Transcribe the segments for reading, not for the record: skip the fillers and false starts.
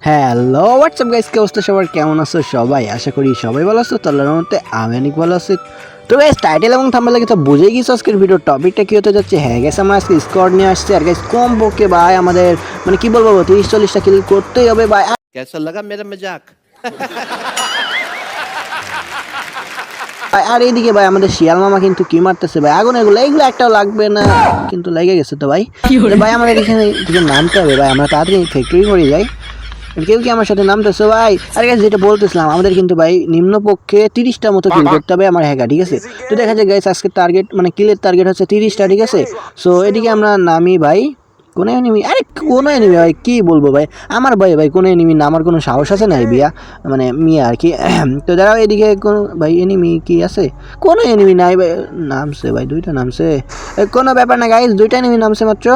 Hello WhatsApp guys, কি অবস্থা সবার? কেমন আছো সবাই? আশা করি সবাই ভালো আছো। তো আল্লাহর রহমতে আমি অনেক ভালো আছি। তো গাইস, টাইটেল এবং থাম্বনেল দেখে তো বুঝেই গেছো আজকের ভিডিওর টপিকটা কি হতে যাচ্ছে। হ্যাঁ গাইস, আমরা আজকে স্কোয়াড নিয়ে আসছি। আর গাইস কম বকে ভাই, আমাদের মানে কি বলবো 30-40টা কিল করতেই হবে ভাই। कैसा लगा मेरा मजाक? আর এইদিকে ভাই আমাদের শিয়াল মামা কিন্তু কি মারতেছে ভাই, আগুন এগুলো একটাও লাগবে না, কিন্তু লেগে গেছে তো ভাই। ভাই আমাদের এখানে দিকে নামতে হবে ভাই, আমরা তাড়াতাড়ি ফ্যাক্টরি করে যাই। কেউ কি আমার সাথে নামতেছো ভাই? আরে গাইস, যেটা বলতেছিলাম, আমাদের কিন্তু ভাই নিম্নপক্ষে 30টা মতো কিল করতে হবে আমার হ্যাকা, ঠিক আছে? তো দেখা যায় গাইস, আজকে টার্গেট মানে কিলের টার্গেট হচ্ছে 30টা, ঠিক আছে? সো এদিকে আমরা নামি ভাই। কোনো এনিমি? আরে কোনো এনিমি ভাই, কি বলবো ভাই, আমার ভাই ভাই কোনো এনিমি না, আমার কোনো সাহস আছে না বিয়া মানে মিয়া আর কি। তো দাঁড়াও, এদিকে কোনো ভাই এনিমি কি আছে? কোনো এনিমি নাই ভাই। নামছে ভাই, দুইটা নামছে। কোনো ব্যাপার না গাইস, দুইটা এনিমি নামছে মাত্র।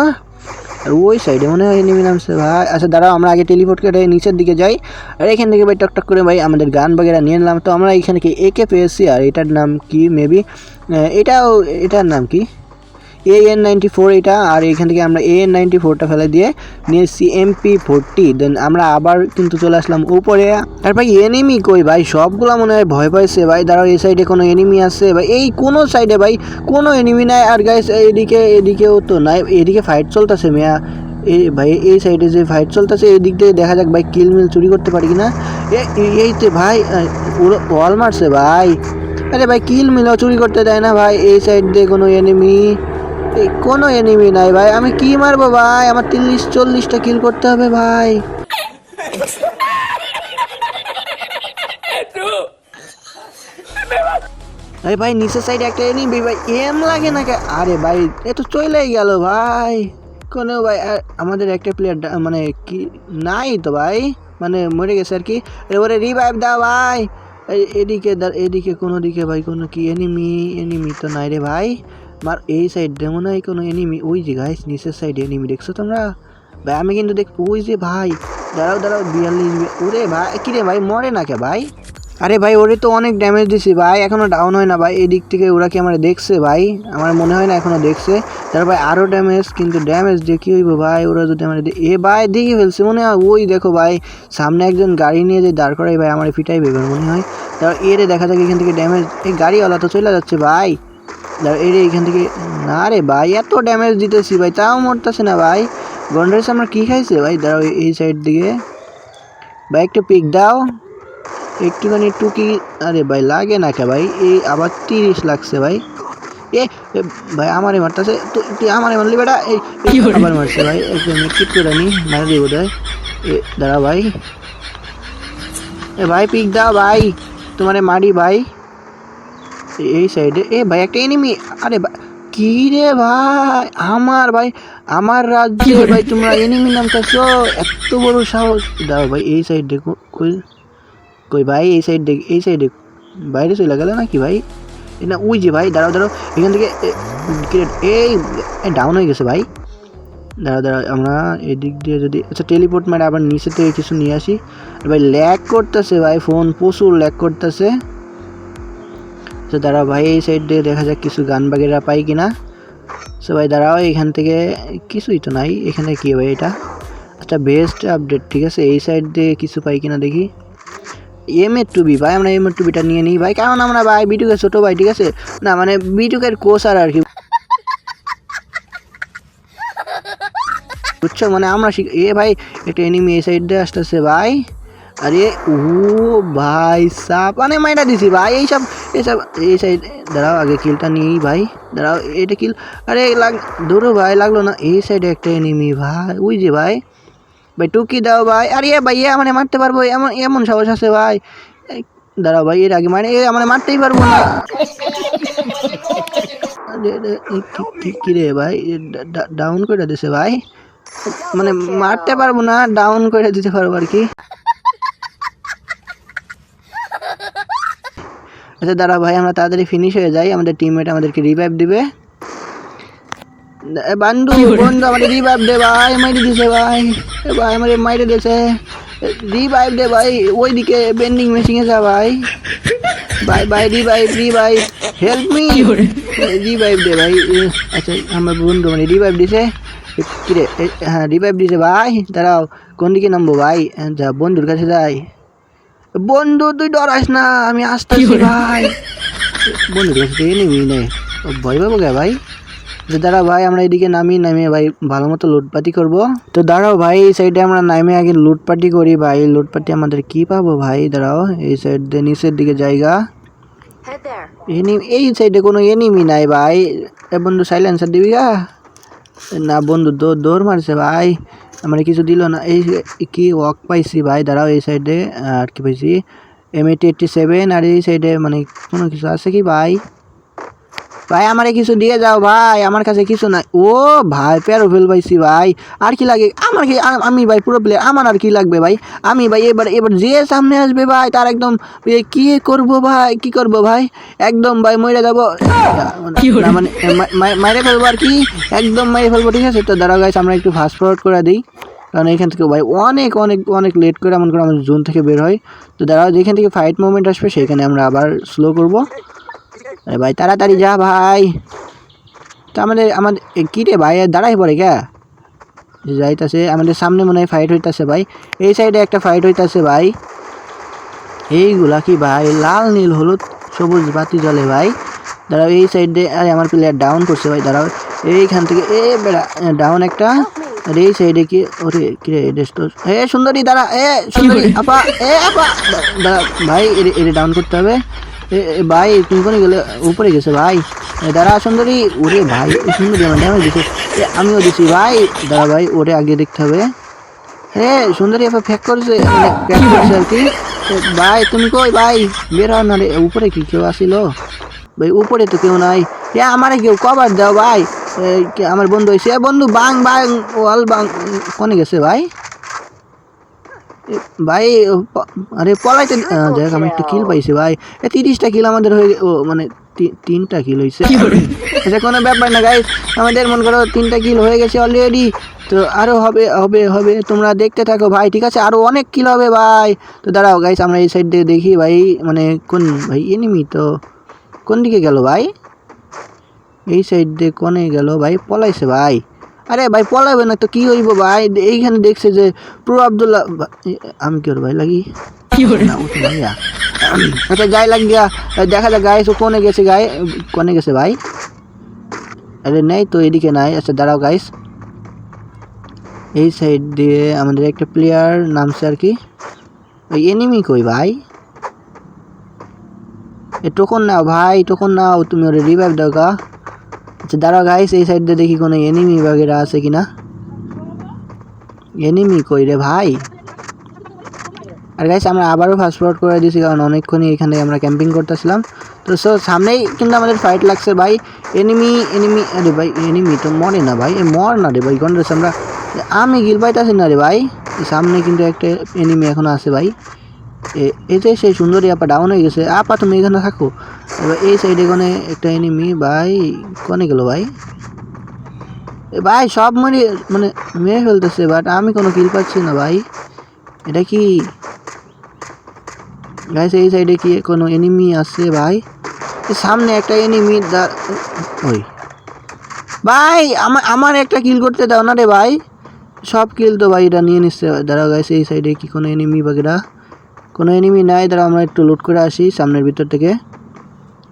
আর ওই সাইডে মনে হয় এনিমি নামছে ভাই। আচ্ছা দাঁড়াও, আমরা আগে টেলিপোর্ট করে নিচের দিকে যাই। আর এখান থেকে ভাই টকটক করে ভাই আমাদের গান বাগেরা নিয়ে নিলাম। তো আমরা এখানে কি একে পেয়েছি, আর এটার নাম কি মেবি এটার নাম কি AN94 এটা। আর এখান থেকে আমরা AN94টা ফেলে দিয়ে নিয়েছি MP40। দেন আমরা আবার কিন্তু চলে আসলাম উপরে। আর ভাই এনিমি কই ভাই? সবগুলো মনে হয় ভয় পাইছে ভাই। দাঁড়াও, এই সাইডে কোনো এনিমি আছে ভাই? এই কোনো সাইডে ভাই কোনো এনিমি নাই। আর গাইস এদিকেও তো নাই, এদিকে ফাইট চলতেছে মিয়া। এই ভাই এই সাইডে যে ফাইট চলতেছে, এই দিক দিয়ে দেখা যাক ভাই কিল মিল চুরি করতে পারি কিনা। এইতে ভাই ওয়াল মারছে ভাই। আরে ভাই কিল মিলও চুরি করতে দেয় না ভাই। এই সাইড দিয়ে কোনো এনিমি নাই ভাই। আমি কি মারবো ভাই? আমার 30-40টা কিল করতে হবে ভাই। আরে ভাই নিচের সাইডে একটা এনিমি ভাই, এম লাগে না আরে ভাই এ তো চলেই গেল ভাই। কোনো ভাই আর আমাদের একটা প্লেয়ার মানে কি নাই তো ভাই, মানে মরে গেছে আর কি। এবারে রিভাইভ দাও ভাই। এদিকে কোনো দিকে ভাই কোনো কি এনিমি তো নাই রে ভাই। এই সাইড দিয়ে মনে হয় কোনো এনিমি। ওই যে গাইস নিচের সাইডে এনিমি দেখছো তোমরা ভাই? আমি কিন্তু ওই যে ভাই, দাঁড়াও 42। ওরে ভাই কিরে ভাই মরে না কে ভাই? আরে ভাই ওরে তো অনেক ড্যামেজ দিছি ভাই, এখনো ডাউন হয় না ভাই। এই দিক থেকে ওরা কি আমার দেখছে ভাই? আমার মনে হয় না এখনো দেখছে। তার ভাই আরও ড্যামেজ, কিন্তু ড্যামেজ দিয়ে কী হইব ভাই? ওরা যদি আমার এ ভাই দেখে ফেলছে মনে হয়। ওই দেখো ভাই সামনে একজন গাড়ি নিয়ে যে দাঁড় করাই ভাই, আমার ফিটাই বের মনে হয়। তারপর এরে দেখা যাক এখান থেকে ড্যামেজ। এই গাড়িওয়ালা তো চলে যাচ্ছে ভাই। এরে এখান থেকে না রে ভাই, এত ড্যামেজ দিতেছি ভাই তাও মরতেছে না ভাই। গন্ডারেস আমরা কী খাইছে ভাই? দাঁড়াও এই সাইড দিকে ভাই একটু পিক দাও, একটুখানি টুকি। আরে ভাই লাগে না কে ভাই? এই আবার 30 লাগছে ভাই। এ ভাই আমারে মারতেছে, তুই আমারে মারলি বেটা। এই আবার মারছে ভাই, একদম কিট করে নি মারা দিব দেয়। দাঁড়া ভাই, এ ভাই পিক দাও ভাই, তোমারে মারি ভাই। এই সাইডে ভাই একটা এনিমি। আরে ভাই কি রে ভাই, আমার রাজ্যে ভাই তোমরা এনিমি নামতেছো? এত বড় সাহস! দাও ভাই এই সাইড দেখো কই ভাই? এই সাইডে বাইরে চলে গেল নাকি ভাই? না ওই যে ভাই, দাঁড়াও এখান থেকে এই ডাউন হয়ে গেছে ভাই। দাঁড়াও আমরা এদিক দিয়ে যদি আচ্ছা টেলিপোর্ট মারে আবার নিচে থেকে কিছু নিয়ে আসি। ভাই ল্যাগ করতেছে ভাই, ফোন প্রচুর ল্যাগ করতেছে। আচ্ছা দাঁড়াও ভাই, এই সাইড দিয়ে দেখা যাক কিছু গান বাগেরা পাই কিনা। সো ভাই দাঁড়াও, এখান থেকে কিছুই তো নাই। এখানে কি ভাই এটা? আচ্ছা বেস্ট আপডেট, ঠিক আছে। এই সাইড দিয়ে কিছু পাই কিনা দেখি। M2B ভাই, আমরা M2Bটা নিয়ে নিই ভাই, কারণ আমরা ভাই বিটুকের ছোটো ভাই, ঠিক আছে? না মানে বিটুকের কোচার আর কি, বুঝছো? মানে আমরা ভাই একটা এনিমি এই সাইড দিয়ে আসতেছে ভাই। আরে ও ভাই সাপ মানে মাইটা দিছি ভাই। এইসব এই সাইড দাঁড়াও, আগে কিলটা নিই ভাই। দাঁড়াও এটা কিল। আরে ধরো ভাই লাগলো না। এই সাইডে একটা এনিমি ভাই, ওই যে ভাই টুকি দাও ভাই। আরে ভাই মানে মারতে পারবো এমন সাহস আছে ভাই? দাঁড়াও ভাই, এর আগে মানে মানে মারতেই পারবো না। কি রে ভাই, ডাউন করে দিছে ভাই, মানে মারতে পারবো না, ডাউন করে দিতে পারবো আর কি। আচ্ছা দাঁড়া ভাই, আমরা তাড়াতাড়ি ফিনিশ হয়ে যাই, আমাদের টিমমেট আমাদেরকে রিভাইভ দিবে। বন্ধু আমাদের রিভাইভ দে ভাই, মাইরে দিছে ভাই। ভাই আমার মাইরে দিয়েছে, রিভাইভ দে ভাই। ওইদিকে বেন্ডিং মেশিনে যা ভাই। ভাই রিভাইভ হেল্প মি, রিভাইভ দে ভাই। আচ্ছা আমার বন্ধু মানে রিভাইভ দিছে। কিরে হ্যাঁ রিভাইভ দিছে ভাই, দাঁড়াও কোন দিকে নামবো ভাই? যা বন্ধুর কাছে যাই। বন্ধু তুই ডরাস না, আমি আসতেছি ভাই। বন্ধুর কাছে তো এনিমি নেই, ভয় পাবো কে ভাই? তো দাঁড়াও ভাই আমরা এদিকে নামিয়ে ভাই ভালো মতো লুটপাটি করবো। তো দাঁড়াও ভাই এই সাইডে আমরা নামে আগে লুটপাটি করি ভাই। লুটপাটি আমাদের কি পাবো ভাই? দাঁড়াও এই সাইড দিয়ে নিচের দিকে জায়গা। এই সাইডে কোনো এনিমি নাই ভাই। বন্ধু সাইলেন্সার দিবি গা? না বন্ধু দৌড় মারছে ভাই, আমার কিছু দিল না। এই কি ওয়াক পাইছি ভাই, দাঁড়াও এই সাইডে আর কি পাইছি M8087। আর এই সাইডে মানে কোনো কিছু আছে কি ভাই? ভাই আমারে কিছু দিয়ে যাও ভাই, আমার কাছে কিছু নাই। ও ভাই প্যারোফেল পাইছি ভাই, আর কি লাগে আমার? কি আমি ভাই পুরো প্লেয়ার, আমার আর কি লাগবে ভাই? আমি ভাই এবার যে সামনে আসবে ভাই তার একদম কি করব ভাই, কি করব ভাই? একদম ভাই মরে যাবো, মানে মাইরে ফেলবো আর কি, একদম মাইরে ফেলবো। ঠিক আছে তো দাঁড়াও গাইস আমরা একটু ফাস্ট ফরওয়ার্ড করে দিই, কারণ এখান থেকে ভাই অনেক অনেক অনেক লেট করে এমন করে আমাদের জোন থেকে বের হয়। তো দাঁড়াও যেখান থেকে ফাইট মুভমেন্ট আসবে সেখানে আমরা আবার স্লো করব। আরে ভাই তাড়াতাড়ি যা ভাই। তো আমাদের কি রে ভাই দাঁড়াই পড়ে কে যাইতাছে? আমাদের সামনে মনে হয় ফাইট হইতাছে ভাই, এই সাইডে একটা ফাইট হইতাছে ভাই। এইগুলা কি ভাই লাল নীল হলুদ সবুজ বাতি জ্বলে ভাই। দাঁড়াও এই সাইডে, আরে আমার প্লেয়ার ডাউন করছে ভাই, দাঁড়াও এইখান থেকে বেড়া ডাউন একটা। আর এই সাইডে কি ওরে কি রে ডেস্টোস সুন্দরী, দাঁড়া সুন্দরী আপা আপা দাঁড়া ভাই, এরে ডাউন করতে হবে। ভাই তুমি কোনে গেলে? উপরে গেছে ভাই, দাঁড়া সুন্দরী। ওরে ভাই সুন্দরী আমার ড্যামেজ দিচ্ছে, আমিও দিছি ভাই। দাঁড়া ভাই ওরে আগে দেখতে হবে। সুন্দরী আপা ফ্যাক করছে, মানে ফ্যাক করছে আর কি। ভাই তুমি কই ভাই? বের হও না রে, উপরে কি কেউ আসিল ভাই? উপরে তো কেউ নাই। আমারে কেউ কভার দাও ভাই, আমার বন্ধু হয়েছে। বন্ধু বাং বাং ওয়াল বাং কোনে গেছে ভাই? ভাই আরে পলাইতে দেখ আমি একটা কিল পাইছি ভাই। 30টা কিল আমাদের হয়ে মানে 3টা কিল হয়েছে। এটা কোনো ব্যাপার না গাইস, আমাদের মনে করো 3টা কিল হয়ে গেছে অলরেডি। তো আরও হবে হবে হবে, তোমরা দেখতে থাকো ভাই, ঠিক আছে? আরও অনেক কিল হবে ভাই। তো দাঁড়াও গাইস আমরা এই সাইড দিয়ে দেখি ভাই, মানে কোন ভাই এনিমি তো কোন দিকে গেল ভাই? এই সাইড দিয়ে কোনে গেল ভাই? পলাইছে ভাই। আরে ভাই পলাবে না তো কি হইব ভাই? এইখানে দেখছে যে প্রো আব্দুল্লাহ, আমি কি ওর ভাই লাগি না উঠে ভাইয়া। আচ্ছা যাই লাগ গিয়া দেখা যাক গাইস ও কোনে গেছে, কোনে গেছে ভাই? আরে নেই তো এদিকে নাই। আচ্ছা দাঁড়াও গাইস এই সাইড দিয়ে আমাদের একটা প্লেয়ার নামছে আর কি। ওই এনিমি কই ভাই? টোকন নাও ভাই, টোকন নাও, তুমি ওরে রিভাইভ দাও গা। আচ্ছা দাঁড়াও গাইস এই সাইড দিয়ে দেখি কোনো এনিমি বাগেরা আছে কিনা। এনিমি কই রে ভাই? আর গাইস আমরা আবারও ফাস্ট ফরওয়ার্ড করে দিয়েছি, কারণ অনেকক্ষণই এখানে আমরা ক্যাম্পিং করতেছিলাম। তো সামনেই কিন্তু আমাদের ফাইট লাগছে ভাই। এনিমি আরে ভাই এনিমি তো মরে না ভাই, মর না রে ভাই গন্ডেস, আমি গিল পাইতেছি না রে ভাই। সামনে কিন্তু একটা এনিমি এখনো আছে ভাই। এই যে সেই সুন্দরী আপা ডাউন হয়ে গেছে। আপা তুমি এখানে থাকো। এবার এই সাইডে কোনে একটা এনিমি ভাই, কোনে গেল ভাই? ভাই সব মানে মেরে ফেলতেছে, বাট আমি কোনো কিল পাচ্ছি না ভাই। এটা কি গাইস? এই সাইডে কি কোনো এনিমি আছে ভাই? সামনে একটা এনিমি, ওই ভাই আমার একটা কিল করতে দাও না রে ভাই। সব কিল তো ভাই এটা নিয়ে নিচ্ছে। দাঁড়াও গাইস এই সাইডে কি কোনো এনিমি বাগেরা? কোনো এনিমি নাই, দাঁড়া আমরা একটু লুট করে আসি সামনের ভিতর থেকে,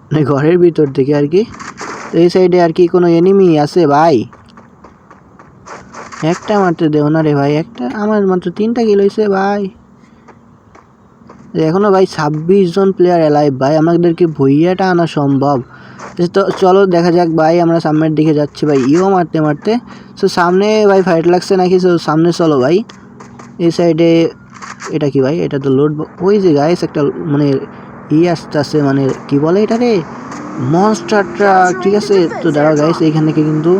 মানে ঘরের ভিতর থেকে আর কি। তো এই সাইডে আর কি কোনো এনিমি আছে ভাই? একটা মাত্র দেও না রে ভাই, একটা, আমার মাত্র 3টা কিল হয়েছে ভাই। এখনো ভাই 26 জন প্লেয়ার এলাইভ ভাই, আমাদেরকে ভইয়াটা আনা সম্ভব? তো চলো দেখা যাক ভাই, আমরা সামনের দিকে যাচ্ছি ভাই মারতে মারতে। সো সামনে ভাই ফাইট লাগছে নাকি? সো সামনে চলো ভাই। এই সাইডে এটা কি ভাই? এটা তো লোড, ওই যে গাইস একটা মানে আসতেছে, মানে কি বলে এটা রে, মনস্টার ট্রাক, ঠিক আছে? তো দাঁড়াও গাইস এইখান থেকে কিন্তু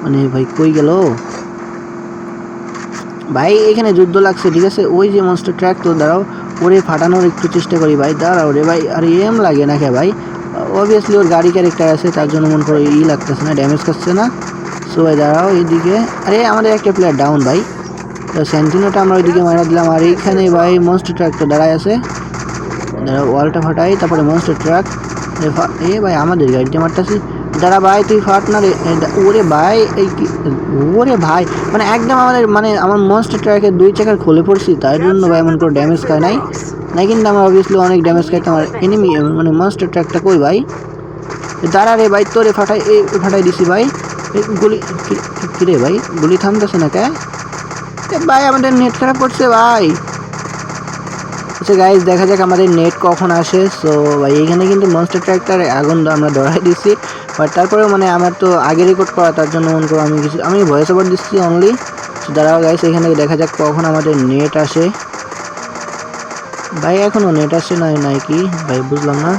মানে ভাই কই গেল ভাই? এখানে যুদ্ধ লাগছে, ঠিক আছে? ওই যে মনস্টার ট্রাক। তো দাঁড়াও ওরে ফাটানোর একটু চেষ্টা করি ভাই, দাঁড়াও রে ভাই। আর লাগে না কে ভাই? অবভিয়াসলি ওর গাড়ি ক্যারেক্টার আছে, তার জন্য মনে করো লাগতেছে না, ড্যামেজ খাচ্ছে না। সো ভাই দাঁড়াও এইদিকে, আরে আমাদের একটা প্লেয়ার ডাউন ভাই। তো সেন্টিনোটা আমরা ওইদিকে মারা দিলাম। আর এইখানে ভাই মনস্টার ট্রাক তো দাঁড়ায় আছে, দাঁড়াও ওয়ালটা ফাটাই, তারপরে মনস্টার ট্রাক। ভাই আমাদের গাড়িটা মারতেছি দাঁড়া ভাই তুই ফাট না রে ওরে ভাই এই কি ওরে ভাই মানে একদম আমাদের মানে আমার মনস্টার ট্রাকে 2 চাকার খুলে পড়ছি তাই জন্য ভাই এমন কোনো ড্যামেজ খায় নাই নাই কিন্তু আমার অবভিয়াসলি অনেক ড্যামেজ খাইতে আমার এনিমি মানে মনস্টার ট্রাকটা কই ভাই দাঁড়া রে ভাই তোরে ফাটাই দিছি ভাই গুলি কিরে ভাই গুলি থামতেছে না কে ভাই আমাদের নেট খারাপ করছে ভাই আচ্ছা গাইজ দেখা যাক আমাদের নেট কখন আসে সো ভাই এইখানে কিন্তু মনস্টার ট্র্যাকটার আগুন আমরা ধরাই দিচ্ছি বাট তারপরেও মানে আমার তো আগে রেকর্ড করা তার জন্য মনে করো আমি ভয়েস ওভার দিচ্ছি অনলি দাঁড়াও গাইজ এখানে দেখা যাক কখন আমাদের নেট আসে ভাই এখনও নেট আসে নাই কি ভাই বুঝলাম না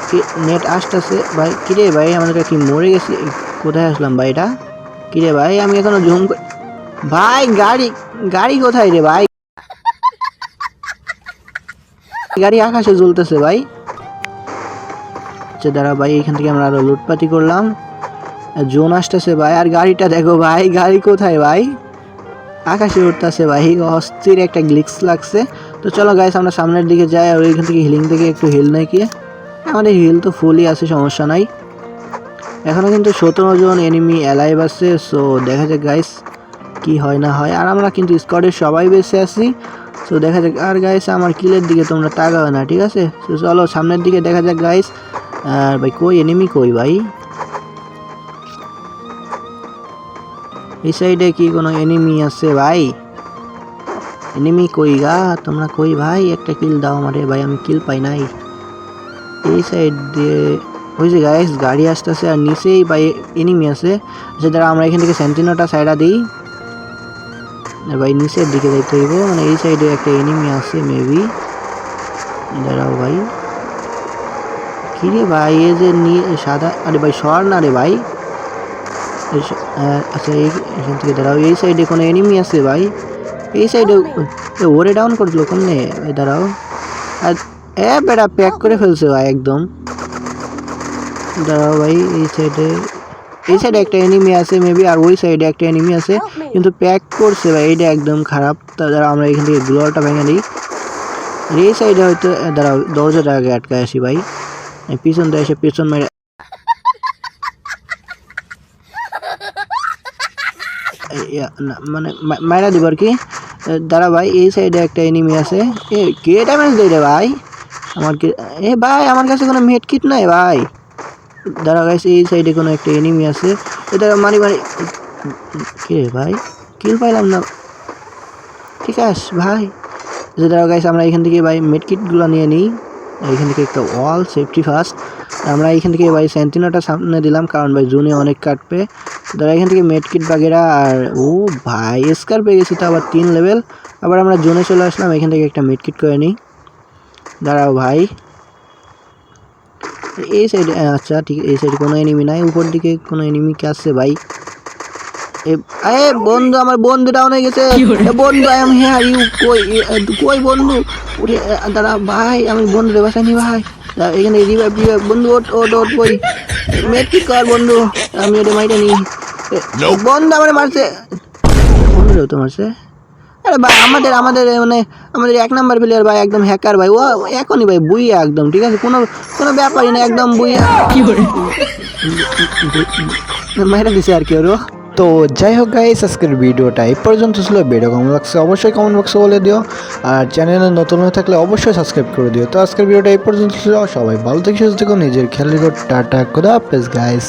কি নেট আসতেছে ভাই কিরে ভাই আমাদের কি মরে গেছি কোথায় আসলাম ভাই এটা কিরে ভাই আমি এখনো জুম ভাই গাড়ি কোথায় রে ভাই গাড়ি আকাশে জ্বলতেছে ভাই আচ্ছা দাঁড়া ভাই এখান থেকে আমরা আরো লুটপাটি করলাম জোন আসতেছে ভাই আর গাড়িটা দেখো ভাই গাড়ি কোথায় ভাই আকাশে উঠতেছে ভাই অস্থির একটা গ্লিক্স লাগছে তো চলো গাইস আমরা সামনের দিকে যাই আর ওইখান থেকে হিলিং থেকে একটু হিল নেই কি আমাদের হিল তো ফুলই আছে সমস্যা নাই এখনো কিন্তু 17 জন এনিমি অ্যালাইভ আছে সো দেখা যাক গাইস কি হয় না হয় আর আমরা কিন্তু স্কোয়াডের সবাই বেঁচে আছি সো দেখা যাক আর গাইস আমার কিলের দিকে তোমরা তাকাও না ঠিক আছে তো চলো সামনের দিকে দেখা যাক গাইস আর ভাই কই এনিমি কই ভাই এই সাইডে কি কোনো এনিমি আছে ভাই এনিমি কই গা তোমরা কই ভাই একটা কিল দাও আমারে ভাই আমি কিল পাই নাই এই সাইড দিয়ে ওই যে গাইস গাড়ি আসতেছে আর নিচেই ভাই এনিমি আছে যেটা আমরা এখান থেকে সেন্টিনোটা সাইডা দিই ভাই নিচের দিকে যাইতে হইব মানে এই সাইডে একটা এনিমি আছে মেবি দাঁড়াও ভাই কিরে ভাই এই যে সাদা আরে ভাই সর না রে ভাই আচ্ছা এখান থেকে দাঁড়াও এই সাইডে কোনো এনিমি আছে ভাই এই সাইডে ওরে ডাউন করে দিল কেমনে দাঁড়াও আর বেটা প্যাক করে ফেলছে ভাই একদম দাঁড়াও ভাই এই সাইডে একটা এনিমি আছে মেবি আর ওই সাইডে একটা এনিমি আছে কিন্তু প্যাক করছে ভাই এইটা একদম খারাপ তাছাড়া আমরা এখান থেকে গ্লোয়ালটা ভেঙে দিই আর এই সাইডে হয়তো দাঁড়াও দরজার আগে আটকে আসি ভাই পিছন দিয়ে এসে পিছন মেরে মানে মারা দিব আর কি দাঁড়া ভাই এই সাইডে একটা এনিমি আছে কে ড্যামেজ দেয় রে ভাই আমার কি ভাই আমার কাছে কোনো মেড কিট নাই ভাই দাঁড়া গাইস এই সাইডে কোনো একটা এনিমি আছে এটা মারি কে ভাই কিল পাইলাম না ঠিক আছে ভাই যে দাঁড়া গাইস আমরা এখান থেকে ভাই মেড কিটগুলো নিয়ে নিই এখান থেকে একটা ওয়াল সেফটি ফার্স্ট আমরা এখান থেকে ভাই সেন্টিনোটা সামনে দিলাম কারণ ভাই জুনে অনেক কাটবে দাঁড়া এখান থেকে মেড কিট বাগেরা আর ও ভাই স্কার পেয়ে গেছি তো আবার 3 লেভেল আবার আমরা জোনে চলে আসলাম এখান থেকে একটা মেড কিট করে নিই দাঁড়াও ভাই এই সাইডে আচ্ছা ঠিক এই সাইডে কোনো এনিমি নাই উপর দিকে কোনো এনিমি কে আসছে ভাই বন্ধু আমার বন্ধু ডাউন হয়ে গেছে বন্ধু আই এম হিয়ার ইউ কই বন্ধু ওরে দাঁড়া ভাই আমি বন্ধুরে বাসাইনি ভাই এখানে রিভাইভ বন্ধু ওট কই মেট কি কর বন্ধু আমি ওটা মাইটা নি বন্ধু আমার মারছে বন্ধুরেও তো মারছে আরে ভাই আমাদের মানে আমাদের 1 নাম্বার প্লেয়ার ভাই একদম হ্যাকার ভাই ও এখনই ভাই বুইয়া একদম ঠিক আছে কোনো ব্যাপারই না একদম বুইয়া কি করে মাইরা দিছে আর কি ওর তো যাই হোক গাইস আজকের ভিডিওটা এই পর্যন্ত ছিল ভিডিও কেমন লাগছে অবশ্যই কমেন্ট বক্সে বলে দিও আর চ্যানেলে নতুন হয়ে থাকলে অবশ্যই সাবস্ক্রাইব করে দিও তো আজকের ভিডিওটা এই পর্যন্ত ছিল সবাই ভালো থেকে সুস্থ থেকো নিজের খেয়াল রেখো টাটা খোদা হাফেজ গাইস।